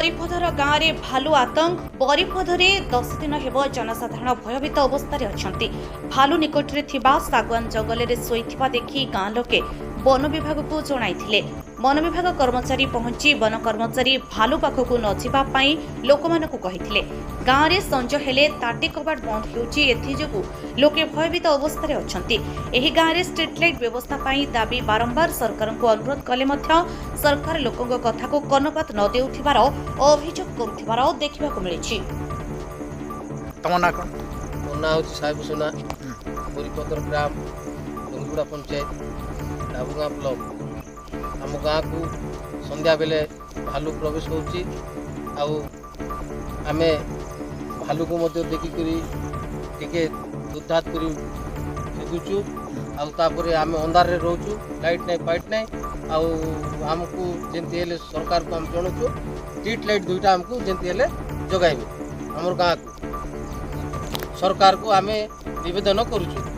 बरिपदर गाँव में भालू आतंक बरिपदरे 10 दिन हेब जनसाधारण भयभीत अवस्था अच्छा भालू निकट में सागवान जंगल में शोता देखि गाँ लोके वन विभाग को जणाई वन विभाग कर्मचारी पहुंची वन कर्मचारी भालू पाखक न जावाई लोक कही गाँव में संज हेले ताटी कबाट बंद हो लोके भयभीत अवस्था अच्छा गाँव में स्ट्रीट लाइट व्यवस्था दाबी बारंबार सरकार को अनुरोध कले सरकार लोकों कथा को कर्णपात न देउथिबार अभियोग करुथिबार देखिबा को मिलिछि। तम ना कोन मोना होछि साहेब सुना बरिपदर ग्राम गंगुड़ा पंचायत डाबुगा ब्लॉक आम गाँ को संध्या बेले भालू प्रवेश होछि आउ आमे भालू को मध्य देखिकरी टिके दुधात करी फेगुछु आउ तापरे आमे अंधार रे रहउछु लाइट नै पाइट नै आउ हमको जेंती हेले सरकार को हम जणुछु स्ट्रीट लाइट दुईटा हमको जेंती हेले जगाइबे हमर गाँ को सरकार को आमे निवेदन करूछु।